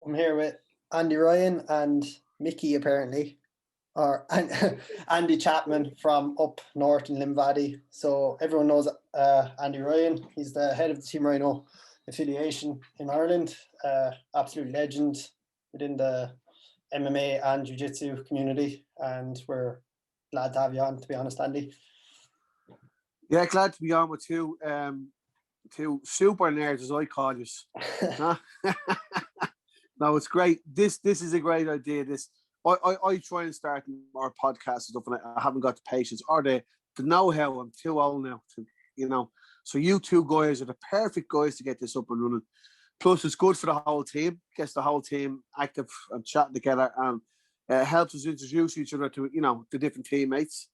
I'm here with Andy Ryan and Mickey, apparently, or Andy Chapman from up north in Limavady. So everyone knows Andy Ryan. He's the head of the Team Ryano affiliation in Ireland. Absolute legend within the MMA and Jiu-Jitsu community. And we're glad to have you on, to be honest, Andy. Yeah, glad to be on with two super nerds, as I call you. No, it's great. This is a great idea. I try and start our podcast and stuff, and I haven't got the patience or the know-how. I'm too old now So you two guys are the perfect guys to get this up and running. Plus, it's good for the whole team. Gets the whole team active and chatting together, and helps us introduce each other to the different teammates.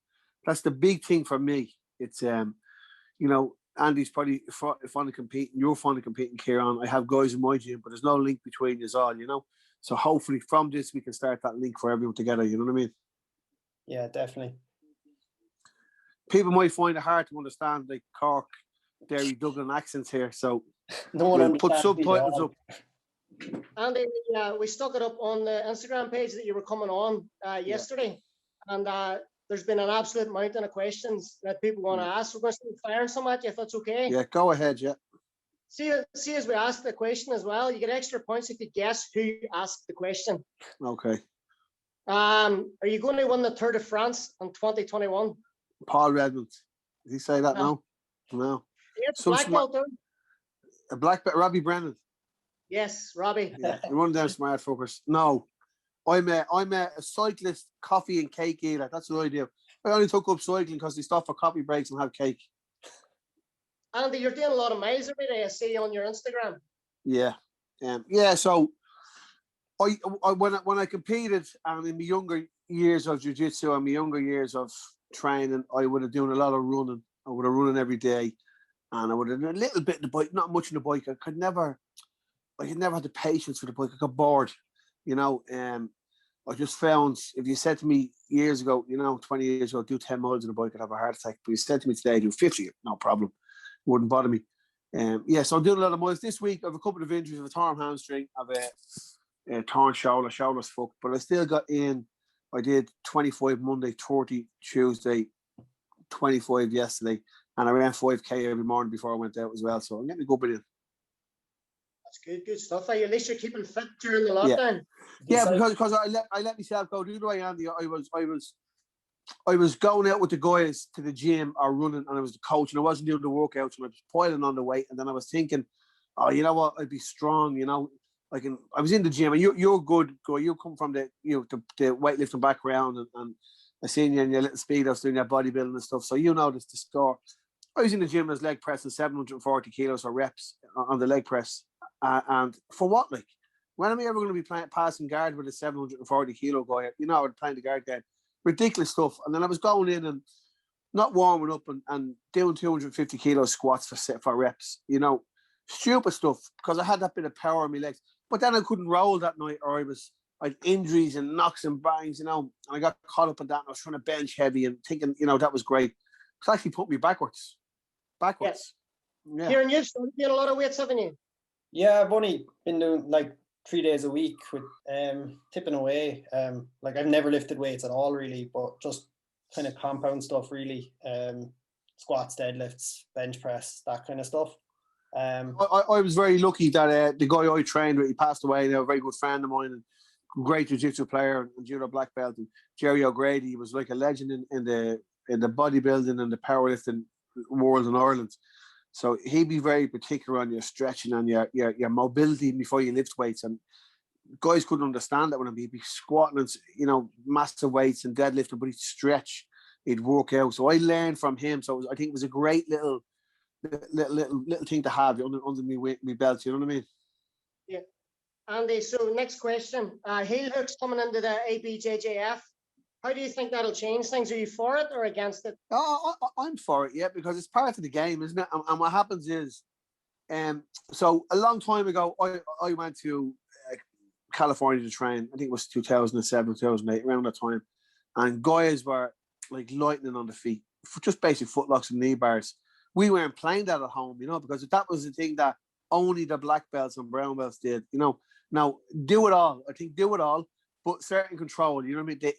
That's the big thing for me. It's Andy's probably fond of competing. You're fond of competing, Ciaran. I have guys in my gym, but there's no link between us all, So hopefully from this, we can start that link for everyone together. You know what I mean? Yeah, definitely. People might find it hard to understand, like Cork, Derry, Dublin accents here. So no one we'll put subtitles up. Andy, we stuck it up on the Instagram page that you were coming on yesterday. And there's been an absolute mountain of questions that people want to ask. We're going to start firing some at you, if that's okay. Yeah, go ahead, yeah. See, as we ask the question as well, you get extra points if you guess who asked the question. Okay. Are you going to win the Tour de France in 2021? Paul Redmond. Did he say that now? No. Black belt, a black belt, Robbie Brennan. Yes, Robbie. Yeah, run down smart fuckers. No. I'm a cyclist, coffee and cake eater. That's what I do. I only took up cycling because they stop for coffee breaks and have cake. Andy, you're doing a lot of miles every day. I see on your Instagram. Yeah, So, when I competed and in my younger years of jiu-jitsu and my younger years of training, I would have done a lot of running. I would have running every day, and I would have done a little bit in the bike, not much in the bike. I could never have the patience for the bike. I got bored. I just found, if you said to me years ago, 20 years ago, do 10 miles on a bike, I'd have a heart attack. But you said to me today, do 50, no problem. It wouldn't bother me. So I'm doing a lot of miles. This week, I have a couple of injuries. I have a torn hamstring, I have a torn shoulder's fucked. But I still got in. I did 25 Monday, 30 Tuesday, 25 yesterday. And I ran 5K every morning before I went out as well. So I'm getting a good bit in. Good stuff. At least you're keeping fit during the lockdown. Yeah, because I let myself go. The other way, Andy, I was going out with the guys to the gym or running, and I was the coach, and I wasn't doing the workouts, and I was piling on the weight, and then I was thinking, oh, you know what, I'd be strong, I was in the gym, and you're good guy. You come from the weightlifting background, and I seen you in your little speedos doing your bodybuilding and stuff, so the score. I was in the gym as leg pressing 740 kilos or reps on the leg press. And for what, when am I ever going to be passing guard with a 740 kilo guy? I would play the guard game. Ridiculous stuff. And then I was going in and not warming up and doing 250 kilo squats for reps. Stupid stuff because I had that bit of power in my legs. But then I couldn't roll that night, or I had injuries and knocks and bangs, and I got caught up in that. And I was trying to bench heavy and thinking, that was great. It actually put me backwards. Yes. Yeah. Ciaran, you've started doing a lot of weights, haven't you? Yeah, I've only been doing 3 days a week with tipping away. I've never lifted weights at all really, but just kind of compound stuff really. Squats, deadlifts, bench press, that kind of stuff. I was very lucky that the guy I trained with, he passed away. A very good friend of mine and great jiu-jitsu player and judo black belt. And Jerry O'Grady, he was like a legend in the bodybuilding and the powerlifting world in Ireland. So he'd be very particular on your stretching and your mobility before you lift weights. And guys couldn't understand that when he'd be squatting and, massive weights and deadlifting, but he'd stretch, he'd work out. So I learned from him. So I think it was a great little thing to have under my belt. You know what I mean? Yeah. Andy, so next question. Heel hooks coming into the ABJJF. How do you think that'll change things? Are you for it or against it? I'm for it, yeah, because it's part of the game, isn't it? And what happens is, so a long time ago, I went to California to train. I think it was 2007, 2008, around that time. And guys were like lightning on the feet, just basic footlocks and knee bars. We weren't playing that at home, because that was the thing that only the black belts and brown belts did. Now, do it all. I think do it all, but certain control. You know what I mean?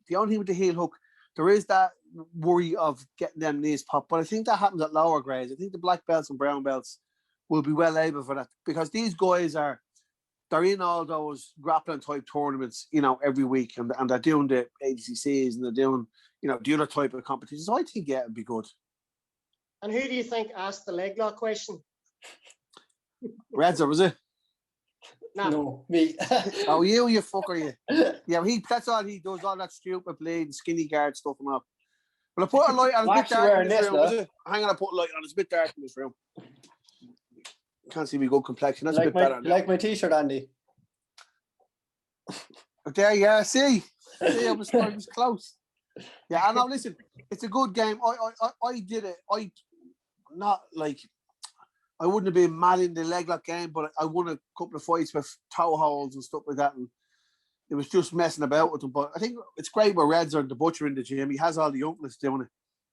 The only thing with the heel hook, there is that worry of getting them knees popped. But I think that happens at lower grades. I think the black belts and brown belts will be well able for that, because these guys they're in all those grappling type tournaments, every week, and they're doing the ADCCs and they're doing, the other type of competitions. So I think, yeah, it'd be good. And who do you think asked the leg lock question? Redzer, was it? No, me. Oh, you fucker, you. Yeah, that's all he does, all that stupid blade, skinny guard stuff and all. But I put a light on, it's a bit dark in this room, was it? Hang on, I put a light on, it's a bit dark in this room. Can't see me good complexion, that's a bit better now. Like my t-shirt, Andy. There, yeah, see, I was close. Yeah, I know, listen, it's a good game. I did it. I wouldn't have been mad in the leg lock game, but I won a couple of fights with toe holds and stuff like that, and it was just messing about with them. But I think it's great with Redzer, the butcher in the gym. He has all the youngness doing it,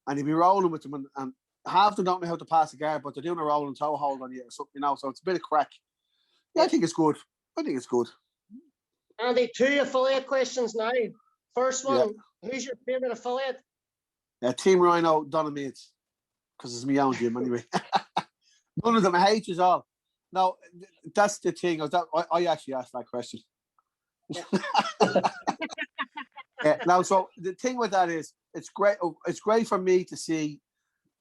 and he'll be rolling with them, and half of them don't know how to pass a guard, but they're doing a rolling toe hold on you or something, so it's a bit of crack. Yeah, I think it's good. Andy, 2 affiliate questions now. First one, Who's your favourite affiliate? Team Ryano, Donamates, because it's my own gym anyway. None of them hate us all. No, that's the thing. I actually asked that question. Now, so the thing with that is, it's great. It's great for me to see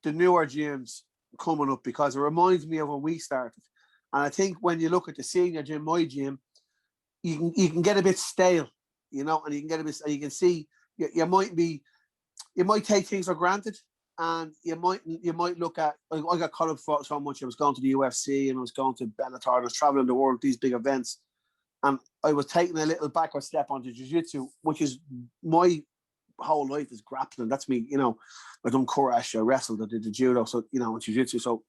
the newer gyms coming up, because it reminds me of when we started. And I think when you look at the senior gym, my gym, you can get a bit stale, and you can get a bit. You can see you might take things for granted. And you might look at, I got caught up for so much. I was going to the UFC and I was going to Bellator. I was traveling the world, these big events, and I was taking a little backward step onto jiu-jitsu, which is my whole life is grappling. That's me. I done kurash, I wrestled, I did the judo, so and jiu-jitsu. So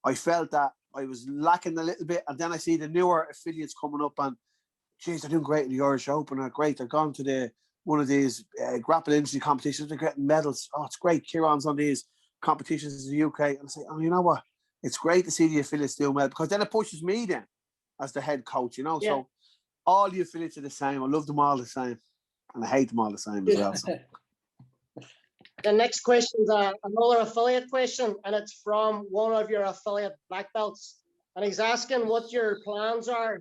I felt that I was lacking a little bit, and then I see the newer affiliates coming up, and geez, they're doing great in the Irish Open. They're great. They're gone to one of these grapple industry competitions. They're getting medals. Oh, it's great. Ciaran's on these competitions in the UK. And I say, oh, you know what? It's great to see the affiliates doing well, because then it pushes me then as the head coach, Yeah. So all the affiliates are the same. I love them all the same. And I hate them all the same as well. So. The next question is another affiliate question, and it's from one of your affiliate black belts. And he's asking what your plans are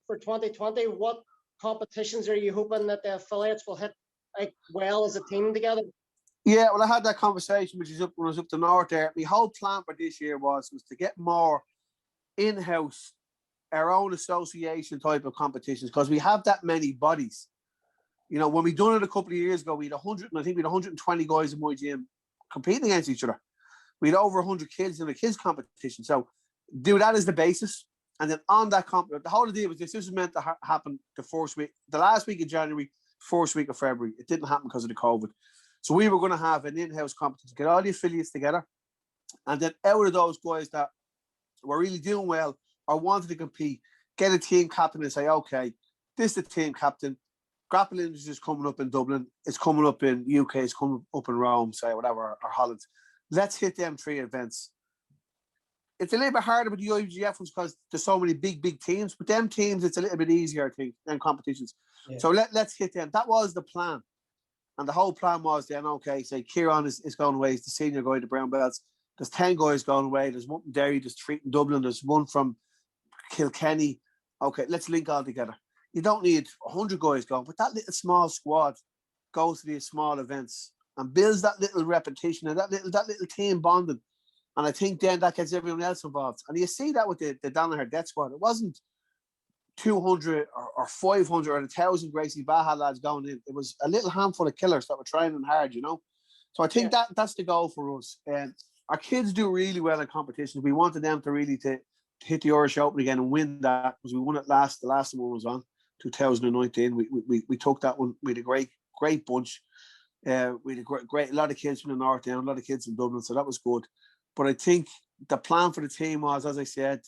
for 2020. What competitions are you hoping that the affiliates will hit well as a team together? Yeah, well, I had that conversation, which is when I was up the north there. My whole plan for this year was to get more in-house, our own association type of competitions, because we have that many bodies. When we done it a couple of years ago, we had 120 guys in my gym competing against each other. We had over 100 kids in a kids competition. So do that as the basis. And then on that the whole idea was this was meant to happen the last week of January, first week of February. It didn't happen because of the COVID. So we were going to have an in-house competition, get all the affiliates together. And then out of those guys that were really doing well or wanted to compete, get a team captain and say, okay, this is the team captain. Grappling is coming up in Dublin. It's coming up in UK. It's coming up in Rome, say, whatever, or Holland. Let's hit them 3 events. It's a little bit harder with the IBGF ones because there's so many big teams. But them teams, it's a little bit easier, I think, than competitions. Yeah. So let's hit them. That was the plan. And the whole plan was then, okay, say Ciaran is going away. He's the senior guy, the brown belts. There's 10 guys going away. There's one from Derry. There's 3 in Dublin. There's one from Kilkenny. Okay, let's link all together. You don't need 100 guys going, but that little small squad goes to these small events and builds that little repetition and that little team bonding. And I think then that gets everyone else involved. And you see that with the Danaher Death Squad. It wasn't 200 or 500 or 1,000 Gracie Baja lads going in. It was a little handful of killers that were training hard, So I think that's the goal for us. And our kids do really well in competitions. We wanted them to really to hit the Irish Open again and win that, because we won it last. The last one was on 2019. We took that one. We had a great bunch. We had a lot of kids from the north down, a lot of kids from Dublin, so that was good. But I think the plan for the team was, as I said,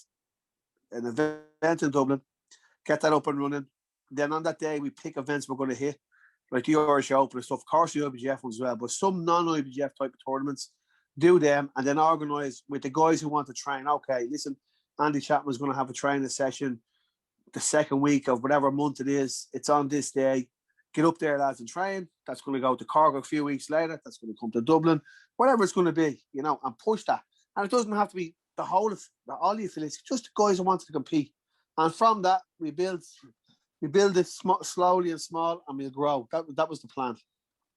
an event in Dublin, get that up and running. Then on that day, we pick events we're going to hit, like the Irish Open and stuff. Of course, the IBGF ones as well, but some non-IBGF type of tournaments, do them, and then organise with the guys who want to train. Okay, listen, Andy Chapman's going to have a training session the second week of whatever month it is. It's on this day. Get up there, lads, and train. That's going to go to Cork a few weeks later. That's going to come to Dublin, whatever it's going to be, you know, and push that. And it doesn't have to be the whole of all the affiliates, just the guys who want to compete. And from that, we build it slowly and small, and we'll grow. That was the plan.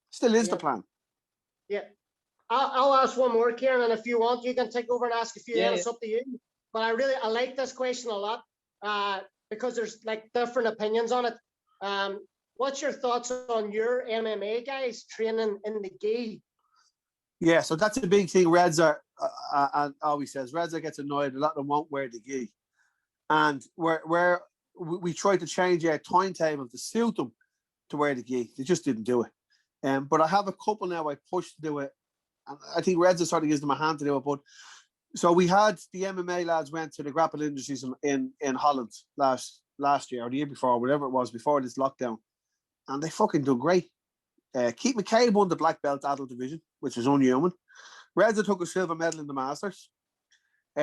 Still is the plan. Yeah. I'll ask one more, Ciaran, and if you want, you can take over and ask a few. It's up to you. But I like this question a lot because there's like different opinions on it. What's your thoughts on your MMA guys training in the gi? Yeah, so that's a big thing. Redza always says, Redza gets annoyed. A lot of them won't wear the gi. And we tried to change our timetable to suit them to wear the gi. They just didn't do it. But I have a couple now I pushed to do it. And I think Redza sort of gives them a hand to do it. But so we had the MMA lads went to the Grapple Industries in Holland last year or the year before, whatever it was, before this lockdown. And they fucking done great. Keith McCabe won the black belt adult division, which is unhuman. Redza took a silver medal in the Masters.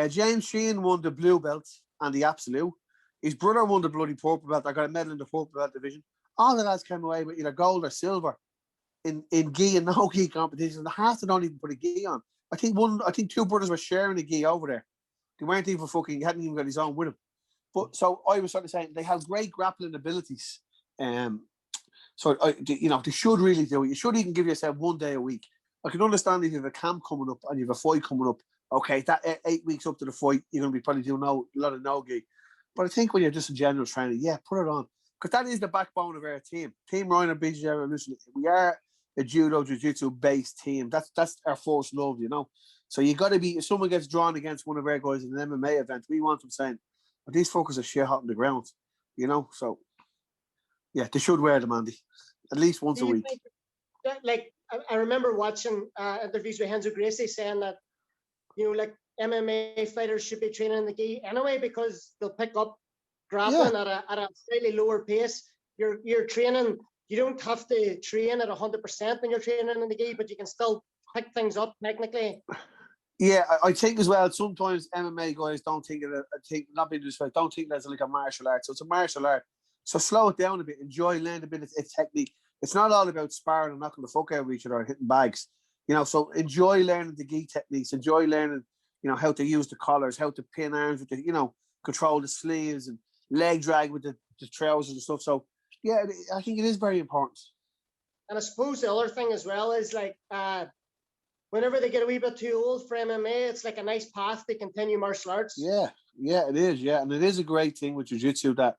James Sheehan won the blue belt and the absolute. His brother won the bloody purple belt. I got a medal in the purple belt division. All the lads came away with either gold or silver in gi and no gi competition. The half don't even put a gi on. I think two brothers were sharing a gi over there. They weren't even fucking, hadn't even got his own with him. But so I was sort of saying they have great grappling abilities. So you know, they should really do it. You should even give yourself 1 day a week. I can understand if you have a camp coming up and you have a fight coming up. Okay, that 8 weeks up to the fight, you're going to be probably doing a lot of no gi. But I think when you're just in general training, yeah, put it on. Because that is the backbone of our team. Team Ryano BJJ Revolution. We are a judo, jiu-jitsu based team. That's our first love, you know. So you got to be, if someone gets drawn against one of our guys in an MMA event, we want them saying, well, these fuckers are shit hot on the ground, you know. So yeah, they should wear them, Andy, at least once a week. Like I remember watching interviews with Roger Gracie saying that, you know, like MMA fighters should be training in the gi anyway because they'll pick up grappling at a slightly lower pace. You're training. You don't have to train at 100% when you're training in the gi, but you can still pick things up technically. Yeah, I think as well. Sometimes MMA guys don't think it. Not being disrespectful, don't think that's like a martial art. So it's a martial art. So slow it down a bit. Enjoy, learn a bit of technique. It's not all about sparring and knocking the fuck out of each other and hitting bags. You know, so enjoy learning the gi techniques. Enjoy learning, you know, how to use the collars, how to pin arms with the, you know, control the sleeves and leg drag with the trousers and stuff. So yeah, I think it is very important. And I suppose the other thing as well is like whenever they get a wee bit too old for MMA, it's like a nice path to continue martial arts. Yeah, it is. Yeah, and it is a great thing with jiu-jitsu that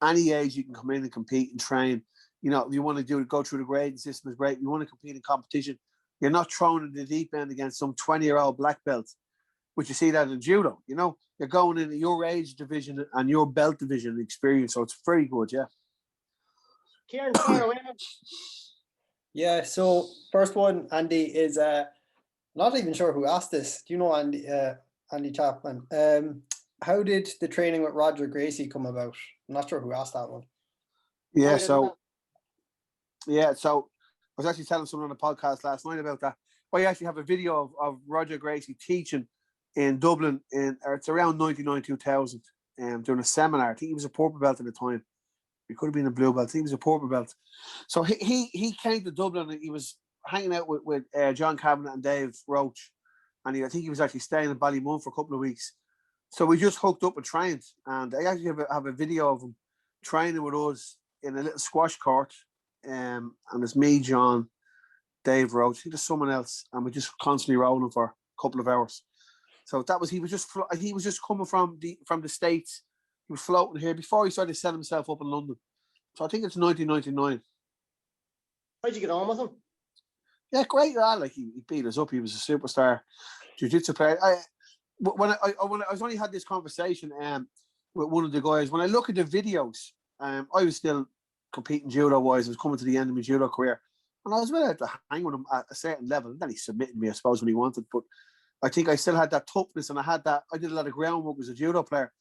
any age you can come in and compete and train. You know, if you want to go through the grading system is great. You want to compete in competition. You're not thrown in the deep end against some 20-year-old black belt, which you see that in judo. You know, you're going into your age division and your belt division experience. So it's very good, yeah. Ciaran, fire away. Yeah, so first one, Andy, is not even sure who asked this. Do you know Andy Chapman? How did the training with Roger Gracie come about? I'm not sure who asked that one. Yeah, so I was actually telling someone on the podcast last night about that. I actually have a video of Roger Gracie teaching in Dublin it's around 99, 2000, doing a seminar. I think he was a purple belt at the time. He could have been a blue belt. I think he was a purple belt. So he came to Dublin and he was hanging out with John Cabinet and Dave Roach. And I think he was actually staying in Ballymun for a couple of weeks. So we just hooked up and trained. And I actually have a video of him training with us in a little squash court. And it's me, John, Dave Roach. I think there's someone else. And we just constantly rolling for a couple of hours. So he was just coming from the States. He was floating here before he started setting himself up in London. So I think it's 1999. How'd you get on with him? Yeah, great. Like he beat us up. He was a superstar jiu-jitsu player. When I was only had this conversation with one of the guys. When I look at the videos, I was still competing judo-wise. I was coming to the end of my judo career. And I was willing to hang with him at a certain level. And then he submitted me, I suppose, when he wanted. But I think I still had that toughness and I did a lot of groundwork as a judo player.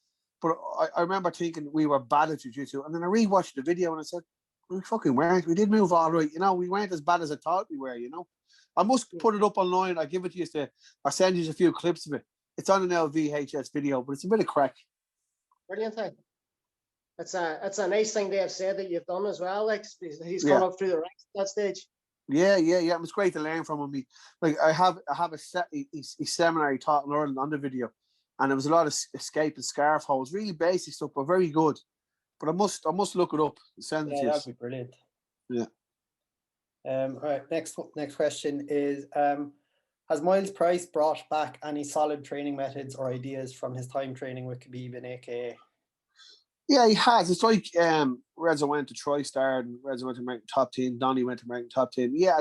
But I remember thinking we were bad at jiu-jitsu. And then I rewatched the video and I said, we fucking weren't. We did move all right. You know, we weren't as bad as I thought we were, you know. I must put it up online. I'll give it to you. I'll send you a few clips of it. It's on an LVHS video, but it's a bit of crack. Brilliant thing. it's a nice thing they have said that you've done as well. Like he's Yeah. come up through the ranks at that stage. Yeah. It was great to learn from him. I have a seminar he taught in Ireland on the video, and there was a lot of escape and scarf holes, really basic stuff, but very good. But I must look it up and send it to you. That'd be brilliant. Yeah. All right. Next question is: has Miles Price brought back any solid training methods or ideas from his time training with Khabib and AKA? Yeah, he has. It's like Reza went to TriStar and Reza went to American Top Team. Donnie went to American Top Team. Yeah,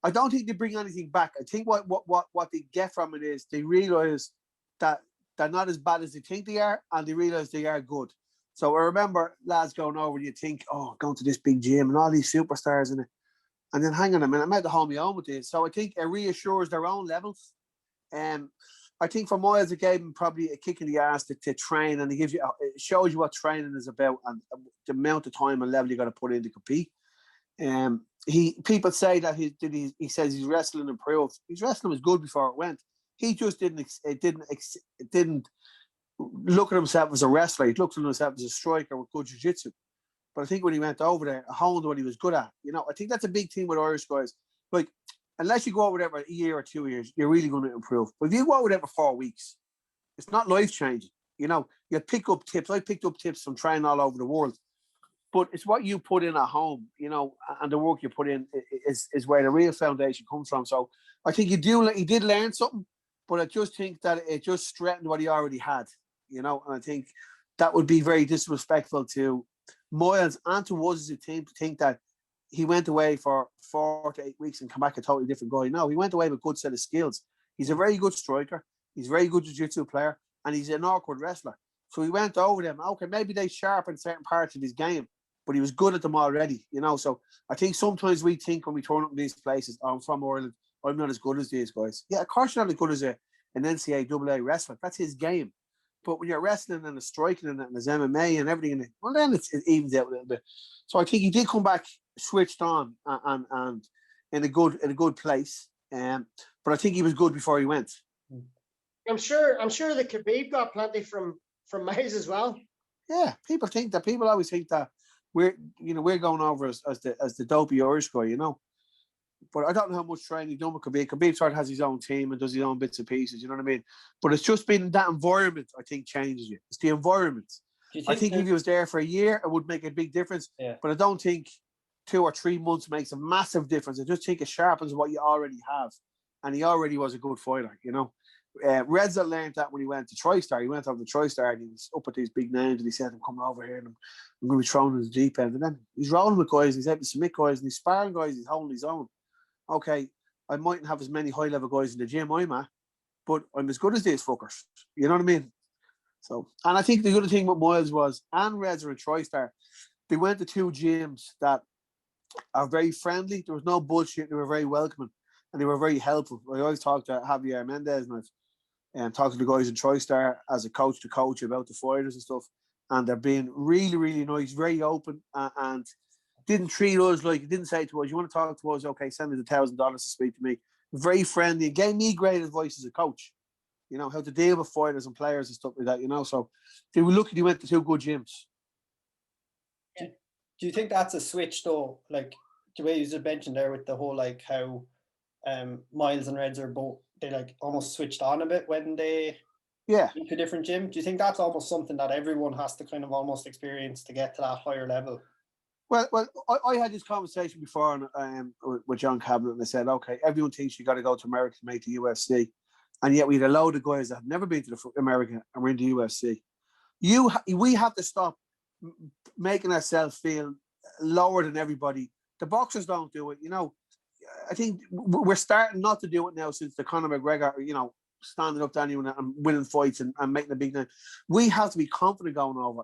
I don't think they bring anything back. I think what they get from it is they realise that they're not as bad as they think they are, and they realise they are good. So I remember lads going over, and you think, oh, going to this big gym and all these superstars in it. And then hang on a minute, I'm at the hold my own with this. So I think it reassures their own levels. I think for Miles, it gave him probably a kick in the ass to train, and it shows you what training is about and the amount of time and level you got to put in to compete. People say that he says his wrestling improved. His wrestling was good before it went. He just didn't look at himself as a wrestler. He looked at himself as a striker with good jiu-jitsu. But I think when he went over there, honed what he was good at. I think that's a big thing with Irish guys. Like, unless you go over there for a year or 2 years, you're really going to improve. But if you go over there for 4 weeks, it's not life-changing. You pick up tips. I picked up tips from training all over the world. But it's what you put in at home, and the work you put in is where the real foundation comes from. So I think he did learn something, but I just think that it just strengthened what he already had, and I think that would be very disrespectful to Miles and to us as a team to think that he went away for 4 to 8 weeks and come back a totally different guy. No, he went away with a good set of skills. He's a very good striker. He's a very good jiu-jitsu player, and he's an awkward wrestler. So he went over them. Okay, maybe they sharpened certain parts of his game, but he was good at them already, So I think sometimes we think when we turn up in these places, I'm from Ireland, I'm not as good as these guys. Yeah, of course you're not as good as an NCAA wrestler. That's his game. But when you're wrestling and striking and there's MMA and everything, then it evens out a little bit. So I think he did come back switched on and in a good place. But I think he was good before he went. I'm sure that Khabib got plenty from Miles as well. Yeah, people always think that we're going over as the dopey Irish guy, But I don't know how much training done with Khabib. Khabib sort of has his own team and does his own bits and pieces, you know what I mean? But it's just been that environment, I think, changes you. It's the environment. I think if he was there for a year, it would make a big difference. Yeah. But I don't think 2 or 3 months makes a massive difference. I just think it sharpens what you already have. And he already was a good fighter, Reza learned that when he went to TriStar. He went over to TriStar and he was up at these big names and he said, I'm coming over here and I'm going to be thrown in the deep end. And then he's rolling with guys, he's able to submit guys, and he's sparring guys, he's holding his own. Okay, I mightn't have as many high-level guys in the gym I'm at, but I'm as good as these fuckers. You know what I mean? So, and I think the other thing with Miles was, and Reza and TriStar, they went to 2 gyms that are very friendly. There was no bullshit. They were very welcoming and they were very helpful. I always talk to Javier Mendez and talk to the guys in TriStar as a coach to coach about the fighters and stuff. And they're being really, really nice, very open, and didn't treat us like, didn't say to us, you want to talk to us? Okay, send me the $1,000 to speak to me. Very friendly. Gave me great advice as a coach, how to deal with fighters and players and stuff like that, So they were lucky they went to 2 good gyms. Do you think that's a switch though? Like the way you just mentioned there with the whole like how Miles and Reds are both, they like almost switched on a bit when they went to a different gym. Do you think that's almost something that everyone has to kind of almost experience to get to that higher level? Well, I had this conversation before with John Cabinet, and I said, okay, everyone thinks you got to go to America to make the UFC, and yet we had a load of guys that have never been to America and we're in the UFC. We have to stop making ourselves feel lower than everybody. The boxers don't do it, I think we're starting not to do it now since the Conor McGregor, standing up to anyone and winning fights and making a big name. We have to be confident going over.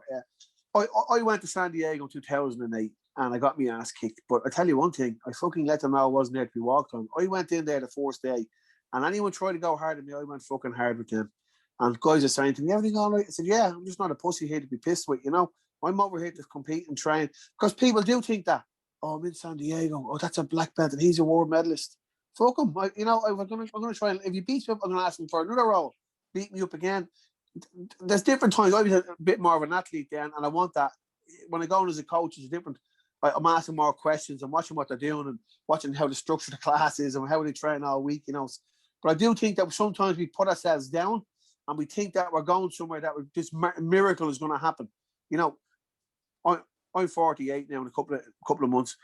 I went to San Diego in 2008 and I got my ass kicked. But I tell you one thing, I fucking let them know I wasn't there to be walked on. I went in there the first day and anyone tried to go hard at me, I went fucking hard with them. And guys are saying to me, everything all right? I said, yeah, I'm just not a pussy here to be pissed with, I'm over here to compete and train. Because people do think that, oh, I'm in San Diego. Oh, that's a black belt and he's a world medalist. Fuck him. I'm going to try and, if you beat me up, I'm going to ask him for another role. Beat me up again. there's different times. I was a bit more of an athlete then, and I want that. When I go on as a coach, it's different. I'm asking more questions and watching what they're doing and watching how the structure of the class is and how they train all week, you know. But I do think that sometimes we put ourselves down and we think that we're going somewhere, that this miracle is going to happen. You know, I'm 48 now in a couple of months.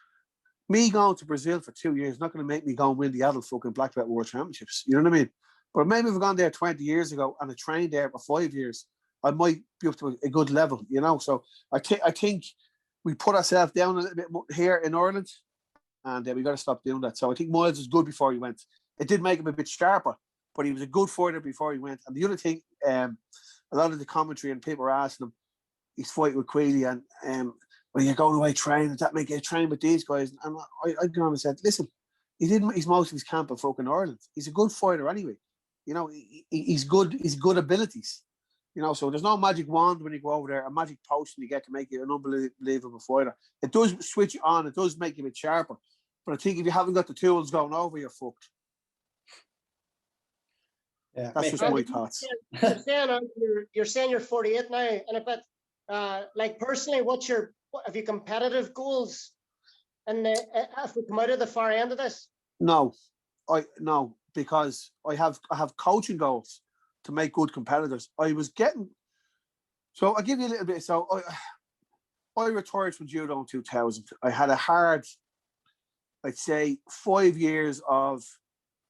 Me going to Brazil for 2 years is not going to make me go and win the adult fucking black belt world championships. You know what I mean? But maybe if I'd gone there 20 years ago and I trained there for 5 years, I might be up to a good level, you know. So I think we put ourselves down a little bit here in Ireland, and we got to stop doing that. So I think Miles was good before he went. It did make him a bit sharper, but he was a good fighter before he went. And the other thing, a lot of the commentary and people are asking him, he's fighting with Queally, and when you're going away training, does that make you train with these guys? And I gone and said, listen, he's most of his camp in fucking Ireland. He's a good fighter anyway. You know, he's good abilities. You know, so there's no magic wand when you go over there, a magic potion you get to make you an unbelievable fighter. It does switch you on, it does make you a bit sharper. But I think if you haven't got the tools going over, you're fucked. Yeah, that's just my thoughts. You're saying you're 48 now, and a bit like personally, have you competitive goals? And if we come out of the far end of this, no, because I have coaching goals to make good competitors. So I'll give you a little bit. So I retired from judo in 2000. I had a hard, I'd say, 5 years of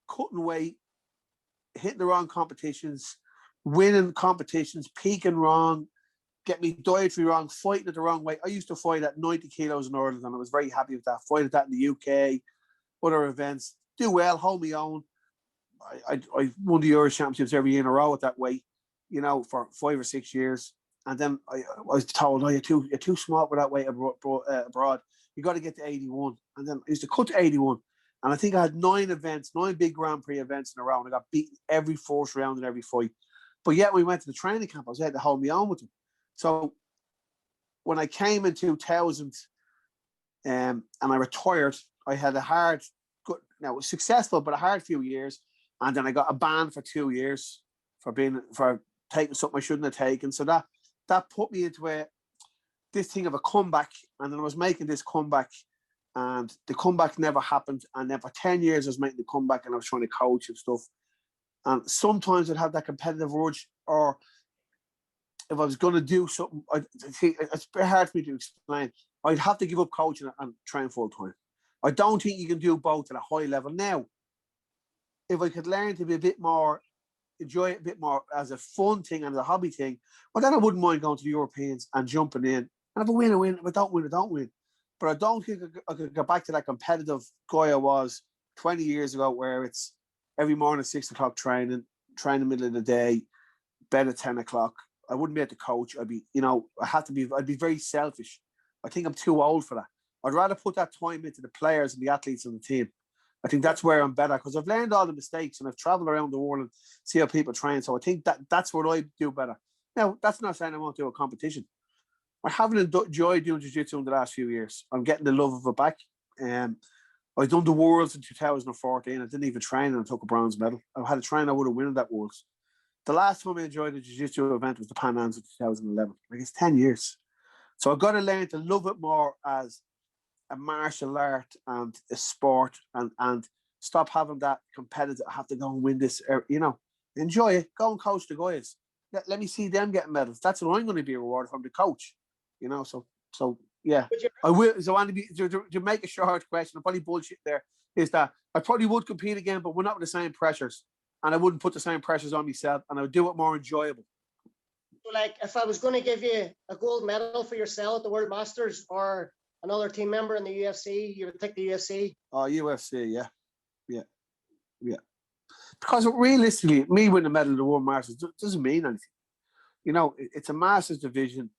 cutting weight, hitting the wrong competitions, winning competitions, peaking wrong, get me dietary wrong, fighting it the wrong way. I used to fight at 90 kilos in Ireland, and I was very happy with that. Fight at that in the UK, other events, do well, hold me own. I won the Euro Championships every year in a row at that weight, you know, for 5 or 6 years. And then I was told, you're too small for that weight abroad. You got to get to 81. And then I used to cut to 81. And I think I had 9 big Grand Prix events in a row. And I got beaten every first round in every fight. But yet when we went to the training camp, I was able to hold me on with them. So when I came in 2000 and I retired, I had a hard, good, now successful, but a hard few years. And then I got a ban for 2 years for taking something I shouldn't have taken. So that put me into this thing of a comeback. And then I was making this comeback, and the comeback never happened. And then for 10 years I was making the comeback, and I was trying to coach and stuff. And sometimes I'd have that competitive urge, or if I was going to do something, it's very hard for me to explain. I'd have to give up coaching and train full time. I don't think you can do both at a high level. Now, if I could learn to be enjoy it a bit more as a fun thing and as a hobby thing, well, then I wouldn't mind going to the Europeans and jumping in. And if I win, I win. If I don't win, I don't win. But I don't think I could go back to that competitive guy I was 20 years ago, where it's every morning 6 o'clock train in the middle of the day, bed at 10 o'clock. I wouldn't be able to coach. I'd be very selfish. I think I'm too old for that. I'd rather put that time into the players and the athletes on the team. I think that's where I'm better, because I've learned all the mistakes and I've traveled around the world and see how people train. So I think that's what I do better. Now, that's not saying I won't do a competition. I haven't enjoyed doing jiu-jitsu in the last few years. I'm getting the love of it back. I done the Worlds in 2014. I didn't even train, and I took a bronze medal. I had a train, I would have won that Worlds. The last time I enjoyed a jiu-jitsu event was the Pan Ams in 2011. Like, it's 10 years. So I've got to learn to love it more as a martial art and a sport, and stop having that competitive, I have to go and win this, you know. Enjoy it. Go and coach the guys. Let me see them getting medals. That's what I'm going to be rewarded from, the coach, you know. So yeah, I will. So Andy, to make a short question, I'm probably bullshit there, is that I probably would compete again, but we're not with the same pressures, and I wouldn't put the same pressures on myself, and I would do it more enjoyable. So, like, if I was going to give you a gold medal for yourself at the World Masters, or another team member in the UFC, you would take the UFC? Oh, UFC, yeah. Because realistically, me winning a medal in the World Masters doesn't mean anything. You know, it's a Masters division.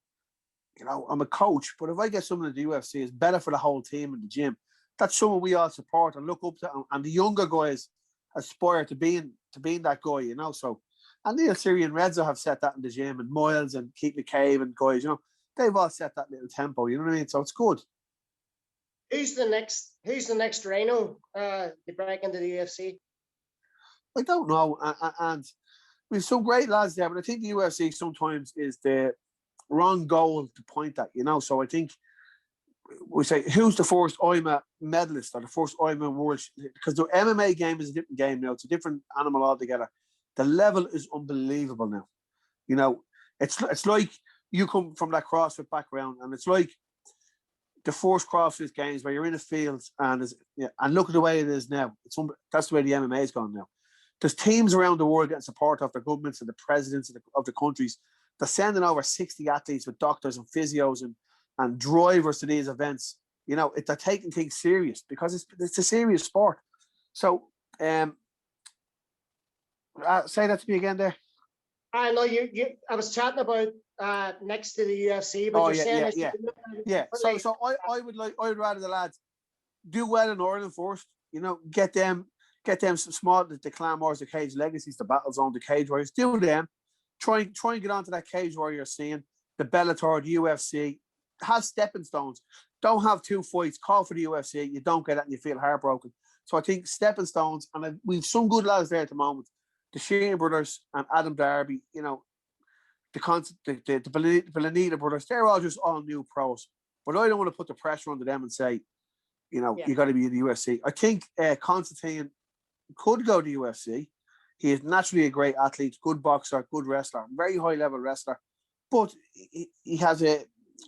You know, I'm a coach, but if I get someone in the UFC, it's better for the whole team in the gym. That's someone we all support and look up to, and the younger guys aspire to being that guy, you know. So, and the Syrian Reds have set that in the gym, and Miles and Keith McCabe and guys, you know, they've all set that little tempo, you know what I mean? So it's good. Who's the next Ryano to break into the UFC? I don't know, and we have some great lads there, but I think the UFC sometimes is the wrong goal to point at, So I think we say, who's the first IMA medalist or the first IMA world? Because the MMA game is a different game now. It's a different animal altogether. The level is unbelievable now. It's like you come from that CrossFit background, and it's like the first CrossFit games where you're in a field and look at the way it is now. That's the way the MMA is gone now. There's teams around the world getting support of their governments and the presidents of the countries. They're sending over 60 athletes with doctors and physios and drivers to these events. They're taking things serious because it's a serious sport. So, say that to me again there. I know you. I was chatting about next to the UFC, but you're saying yeah. So I would rather the lads do well in Ireland first. Get them some small the Claymores, the Cage Legacies, the Battle Zone, the Cage Warriors. Do them. Try and get onto that Cage Warrior scene, the Bellator, the UFC. Have stepping stones. Don't have 2 fights. Call for the UFC. You don't get it and you feel heartbroken. So I think stepping stones, and we've some good lads there at the moment. The Sheehan brothers and Adam Darby, the Belenita brothers, they're all just all new pros. But I don't want to put the pressure on them and say, you got to be in the UFC. I think Constantine could go to the UFC. He is naturally a great athlete, good boxer, good wrestler, very high level wrestler. But he has a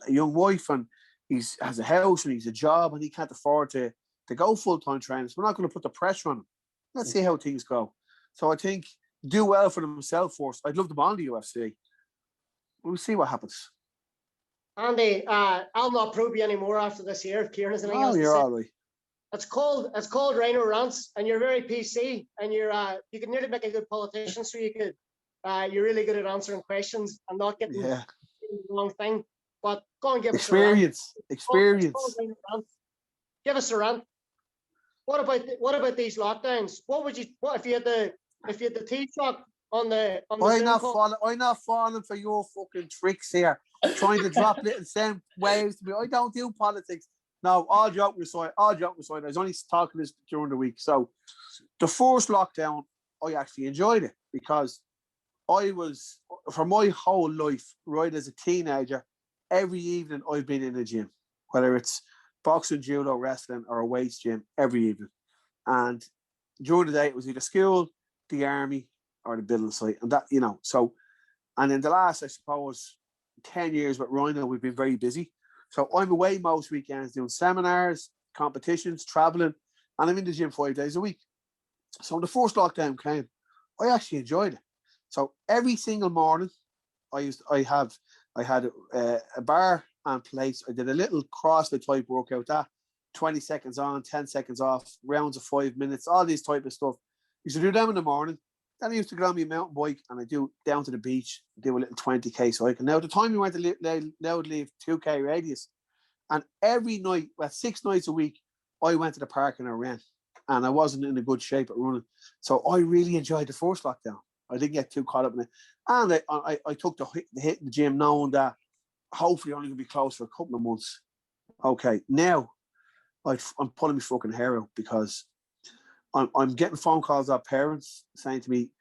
young wife and he has a house and he's a job and he can't afford to go full-time training. So we're not going to put the pressure on him. Let's see how things go. So I think do well for themselves first. I'd love them on the UFC. We'll see what happens. Andy, I'll not probe you anymore after this year. Kieran has anything else to say? You're all right. It's called Ryano Rants, and you're very PC, and you could nearly make a good politician. So you're really good at answering questions and not getting the wrong thing. But go and give us experience. Give us a rant. What about these lockdowns? What if you had the T-shock on the I'm not falling for your fucking tricks here. Trying to drop little same waves to me. I don't do politics. No, all joke aside. I was only talking this during the week. So the first lockdown, I actually enjoyed it because I was, for my whole life, right as a teenager, every evening I've been in the gym, whether it's boxing, judo, wrestling, or a weights gym, every evening. And during the day, it was either school, the army, or the building site. And that, so, and in the last, I suppose, 10 years with Ryano, we've been very busy. So I'm away most weekends doing seminars, competitions, traveling, and I'm in the gym 5 days a week. So when the first lockdown came, I actually enjoyed it. So every single morning, I had a bar and plates. I did a little CrossFit type workout, that 20 seconds on, 10 seconds off, rounds of 5 minutes, all these type of stuff. Used to do them in the morning. Then I used to get on my mountain bike and I do down to the beach, do a little 20k cycle. Now, at the time we went to leave 2k radius, and every night, 6 nights a week, I went to the park and I ran, and I wasn't in a good shape at running. So I really enjoyed the first lockdown. I didn't get too caught up in it, and I took the hit in the gym, knowing that hopefully only going to be closed for a couple of months. Okay, now I'm pulling my fucking hair out because I'm getting phone calls of parents saying to me,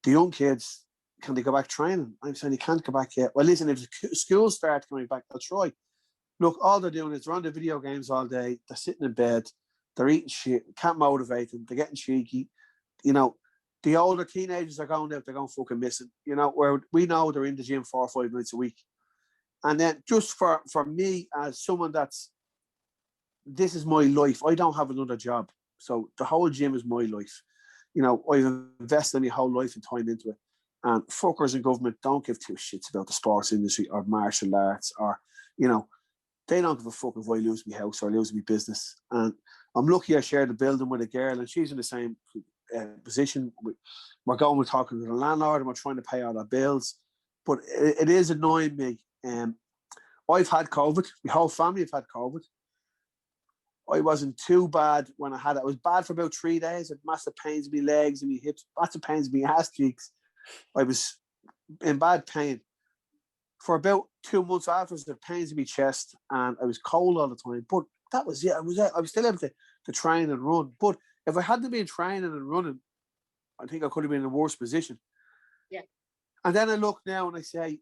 the young kids, can they go back training? I'm saying they can't go back yet. Well, listen, if the schools start coming back, I'll try. Look, all they're doing is they're on the video games all day. They're sitting in bed. They're eating shit. Can't motivate them. They're getting cheeky. The older teenagers are going out. They're going fucking missing. Where we know they're in the gym 4 or 5 nights a week. And then just for me, as someone this is my life. I don't have another job. So the whole gym is my life. I've invested my whole life and time into it. And fuckers in government don't give two shits about the sports industry or martial arts or, they don't give a fuck if I lose my house or lose my business. And I'm lucky I share the building with a girl and she's in the same position. We're talking to the landlord and we're trying to pay all our bills. But it is annoying me. I've had COVID. My whole family have had COVID. I wasn't too bad when I had it. I was bad for about 3 days. I had massive pains in my legs and my hips, massive pains in my ass cheeks. I was in bad pain. For about 2 months afterwards, the pains in my chest and I was cold all the time. But that was it. I was still able to train and run. But if I hadn't been training and running, I think I could have been in a worse position. Yeah. And then I look now and I say,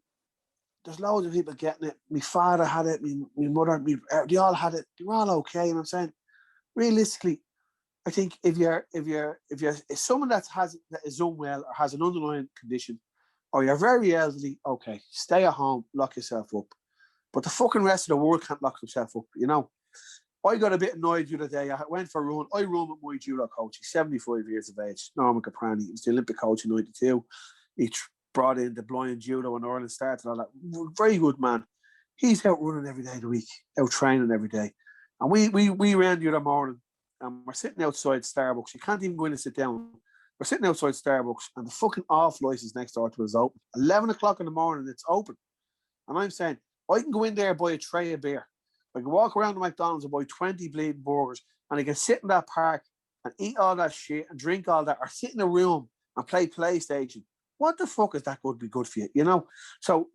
there's loads of people getting it. My father had it, my mother, they all had it. They were all okay. And I'm saying, realistically, I think if someone that is unwell or has an underlying condition, or you're very elderly, okay, stay at home, lock yourself up. But the fucking rest of the world can't lock themselves up, you know. I got a bit annoyed the other day. I went for a run. I run with my judo coach. He's 75 years of age, Norman Caprani. He was the Olympic coach in '92. He brought in the blind judo and Ireland started and all that. Very good man. He's out running every day of the week, out training every day. And we ran the other morning and we're sitting outside Starbucks. You can't even go in and sit down. We're sitting outside Starbucks and the fucking off license next door to us is open. 11 o'clock in the morning, it's open. And I'm saying, I can go in there and buy a tray of beer. I can walk around the McDonald's and buy 20 bleeding burgers, and I can sit in that park and eat all that shit and drink all that, or sit in a room and play PlayStation. What the fuck is that going to be good for you? You know? So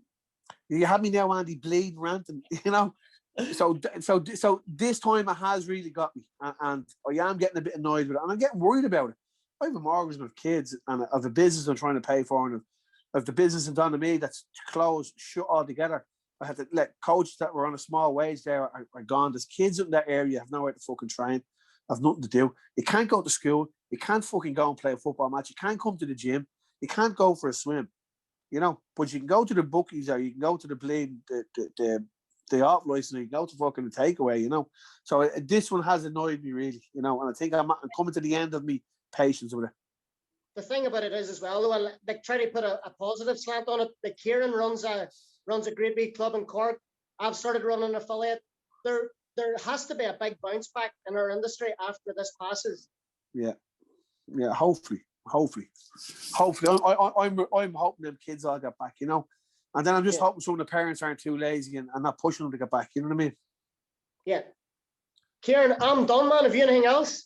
you have me now, Andy, bleeding, ranting, you know? So this time it has really got me, and I am getting a bit annoyed with it, and I'm getting worried about it. I have a mortgage with kids, and of the business I'm trying to pay for, and of the business in done to me that's closed, shut altogether. I had to let coaches that were on a small wage there are gone. There's kids in that area have nowhere to fucking train, have nothing to do. You can't go to school. You can't fucking go and play a football match. You can't come to the gym. You can't go for a swim, you know. But you can go to the bookies, or you can go to the bleed, the off license, or you can go to fucking the takeaway, you know. So this one has annoyed me really, you know. And I think I'm coming to the end of me patience with it. The thing about it is as well, though, like try to put a positive slant on it. Like Ciaran runs a great big club in Cork. I've started running an affiliate. There has to be a big bounce back in our industry after this passes. Yeah. Hopefully. I'm hoping them kids all get back, you know. And then I'm just hoping some of the parents aren't too lazy and not pushing them to get back. You know what I mean? Yeah. Ciaran, I'm done, man. Have you anything else?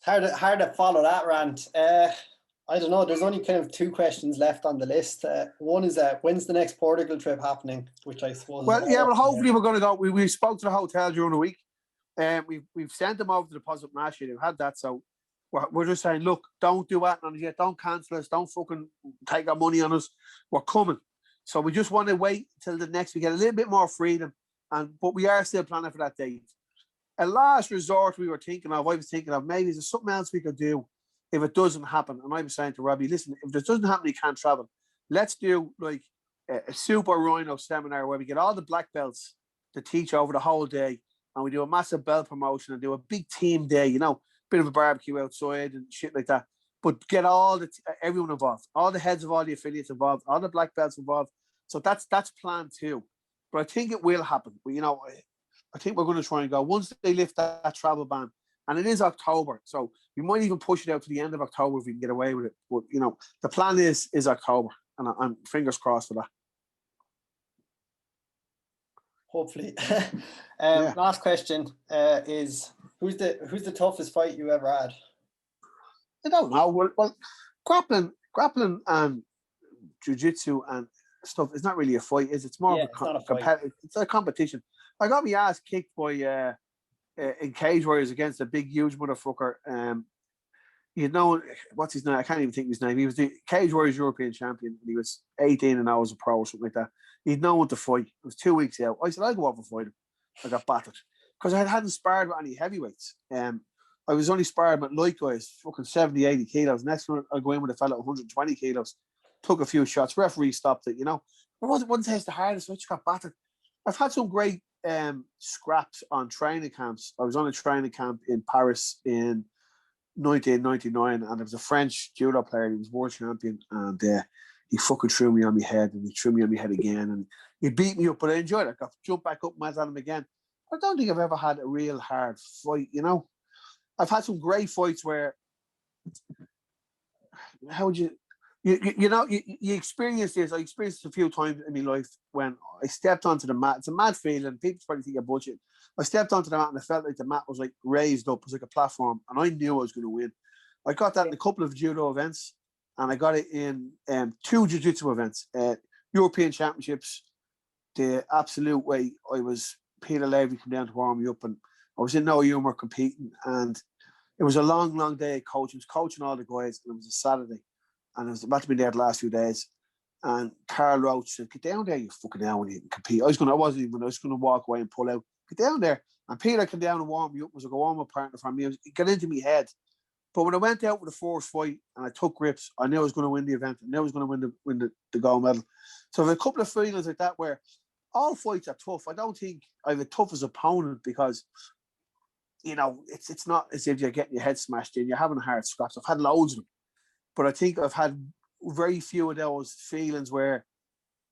It's hard to follow that rant. I don't know. There's only kind of two questions left on the list. One is when's the next Portugal trip happening? Which I suppose. Well, yeah. Well, hopefully we're going to go. We spoke to the hotel during the week, and we've sent them over to the Deposit Mash. They've had that, so we're just saying, look, don't do that on us yet. Don't cancel us. Don't fucking take our money on us. We're coming. So we just want to wait till the next. We get a little bit more freedom, but we are still planning for that date. A last resort we were thinking of. I was thinking of maybe there's something else we could do if it doesn't happen. And I was saying to Robbie, listen, if this doesn't happen, you can't travel. Let's do like a Super Ryano seminar where we get all the black belts to teach over the whole day, and we do a massive belt promotion and do a big team day, you know, bit of a barbecue outside and shit like that. But get all everyone involved, all the heads of all the affiliates involved, all the black belts involved. So that's planned too. But I think it will happen. But, you know, I think we're going to try and go once they lift that travel ban. And it is October, so we might even push it out to the end of October if we can get away with it. But, you know, the plan is October, and I'm fingers crossed for that. Hopefully. Last question is who's the toughest fight you ever had? I don't know. Well, grappling and jiu-jitsu and stuff is not really a fight, is it? It's more of a competitive. It's a competition. I got my ass kicked by in Cage Warriors against a big, huge motherfucker. You know, what's his name? I can't even think of his name. He was the Cage Warriors European champion. And he was 18 and I was a pro or something like that. He'd no one to fight. It was 2 weeks out. I said, I'll go off and fight him. I got battered. Because I hadn't sparred with any heavyweights. I was only sparring with light guys, fucking 70, 80 kilos. Next one, I'll go in with a fella 120 kilos. Took a few shots. Referee stopped it, you know. It wasn't taste the hardest, so I just got battered. I've had some great scraps on training camps. I was on a training camp in Paris in 1999, and there was a French judo player. He was world champion, and he fucking threw me on my head, and he threw me on my head again, and he beat me up. But I enjoyed it. I got jumped back up and went at him again. I don't think I've ever had a real hard fight. You know, I've had some great fights where how would you experience this. I experienced it a few times in my life when I stepped onto the mat. It's a mad feeling. People probably think you're bullshit. I stepped onto the mat and I felt like the mat was like raised up. It was like a platform, and I knew I was going to win. I got that in a couple of judo events, and I got it in 2 jiu-jitsu events, European Championships. The absolute way I was, Peter Levy came down to warm me up, and I was in no humour competing, and it was a long, long day of coaching. I was coaching all the guys, and it was a Saturday. and I was about to be there the last few days. And Carl Roach said, "Get down there, you fucking hell, when you can compete." I was going to walk away and pull out. Get down there. And Peter came down and warmed me up. It was like a warm-up partner for me. It got into my head. But when I went out with the first fight and I took grips, I knew I was going to win the event. I knew I was going to win the gold medal. So there's a couple of feelings like that where all fights are tough. I don't think I have the toughest opponent because, it's not as if you're getting your head smashed in. You're having a hard scraps. I've had loads of them. But I think I've had very few of those feelings where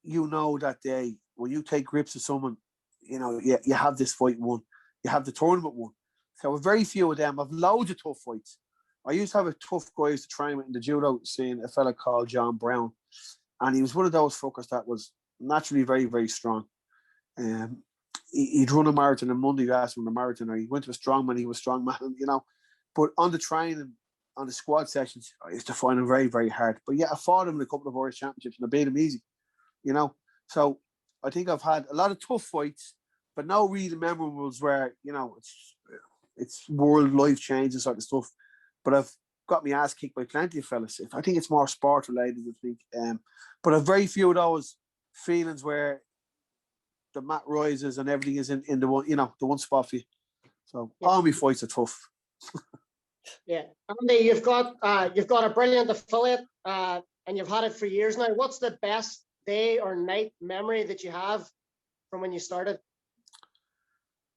that day when you take grips of someone, you have this fight won. You have the tournament won. So very few of them. I've loads of tough fights. I used to have a tough guy to train with in the judo scene, a fella called John Brown. And he was one of those fuckers that was naturally very, very strong. He'd run a marathon on Monday, you asked him the marathon, or he went to a strongman, he was a strongman, But on the training, on the squad sessions, I used to find him very, very hard. But yeah, I fought him in a couple of Irish championships and I beat him easy, So I think I've had a lot of tough fights, but no really memorables where, it's world life changing sort of stuff. But I've got my ass kicked by plenty of fellas. I think it's more sport related, I think. But I've very few of those feelings where the mat rises and everything is in the one, the one spot for you. So all my fights are tough. Yeah, Andy, you've got a brilliant affiliate, and you've had it for years now. What's the best day or night memory that you have from when you started?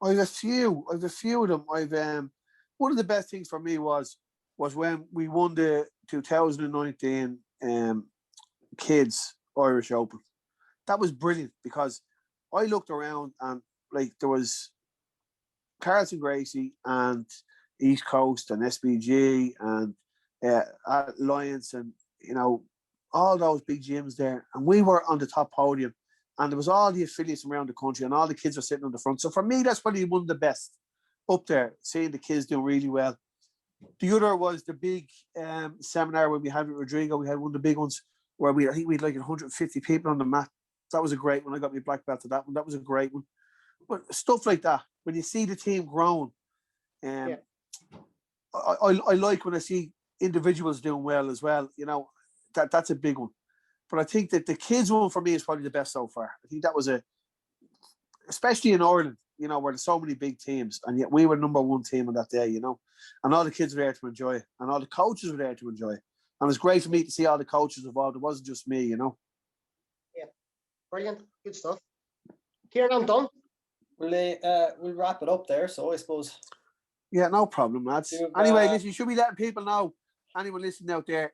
I've a few of them. One of the best things for me was when we won the 2019 Kids Irish Open. That was brilliant because I looked around and there was Carlson Gracie and East Coast and SBG and Alliance and all those big gyms there, and we were on the top podium, and there was all the affiliates around the country, and all the kids were sitting on the front. So for me, that's probably one of the best up there, seeing the kids doing really well. The other was the big seminar when we had with Rodrigo. We had one of the big ones where I think we had like 150 people on the mat. That was a great one. I got my black belt to that one. That was a great one. But stuff like that, when you see the team grown, I like when I see individuals doing well as well. That's a big one. But I think that the kids one for me is probably the best so far. I think that was especially in Ireland, where there's so many big teams, and yet we were number one team on that day, and all the kids were there to enjoy it, and all the coaches were there to enjoy it. And it was great for me to see all the coaches involved. It wasn't just me, Yeah, brilliant, good stuff. Ciaran, I'm done. We'll wrap it up there. So I suppose. Yeah, no problem, lads. Anyway, listen, you should be letting people know, anyone listening out there,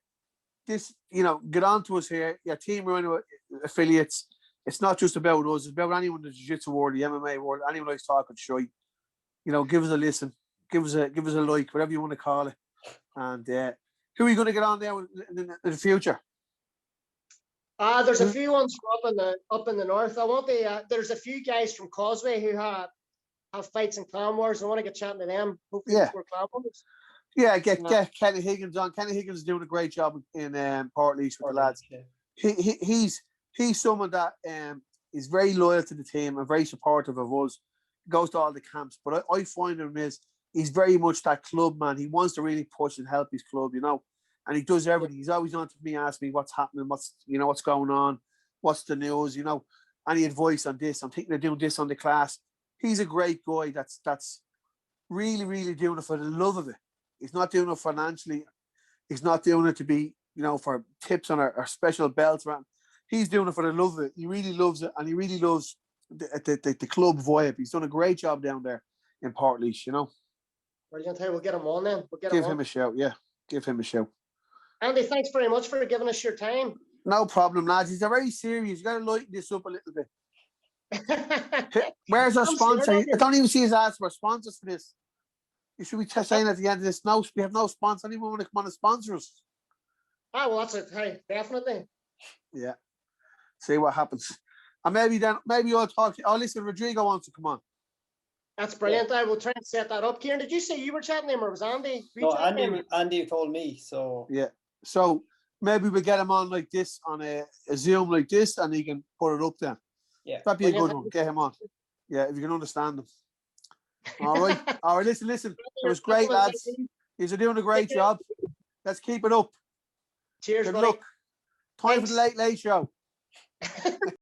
this, get on to us here. Yeah, Team Ryano affiliates. It's not just about us. It's about anyone in the jiu-jitsu world, the MMA world, anyone likes talking shite. Give us a listen. Give us a like, whatever you want to call it. And who are you going to get on there in the future? There's a few ones up in the north. I want there's a few guys from Causeway who have fights in Clan Wars. I want to get chatting to them. Hopefully before Clan Wars. Yeah, get Kenny Higgins on. Kenny Higgins is doing a great job in Portlaoise with the lads. Yeah. He's someone that is very loyal to the team and very supportive of us. Goes to all the camps, but I find him he's very much that club man. He wants to really push and help his club, and he does everything. He's always on to me, asking me what's happening, what's going on, what's the news, any advice on this. I'm thinking of doing this on the class. He's a great guy. That's really, really doing it for the love of it. He's not doing it financially. He's not doing it to be, for tips on our special belts. He's doing it for the love of it. He really loves it, and he really loves the club vibe. He's done a great job down there in Portlaoise, Brilliant. Hey, we'll get him on then. Give him a shout. Yeah, give him a shout. Andy, thanks very much for giving us your time. No problem, lads. He's very serious. You got to lighten this up a little bit. Where's our sponsor? I don't even see his ads for sponsors for this. You should be saying at the end of this, no, we have no sponsor. Anyone want to come on and sponsor us? Well, that's it. Hey, definitely. Yeah. See what happens. And maybe I'll talk to you. Oh, listen, Rodrigo wants to come on. That's brilliant. I will try and set that up. Ciaran, did you say you were chatting to him or was Andy? No, Andy told me. So yeah. So maybe we get him on like this on a Zoom like this, and he can put it up then. Yeah. That'd be a good one. Get him on. Yeah, if you can understand him. All right. All right. Listen. It was great, lads. You're doing a great job. Let's keep it up. Cheers, Good buddy. luck. Time for Thanks. the Late Late Show.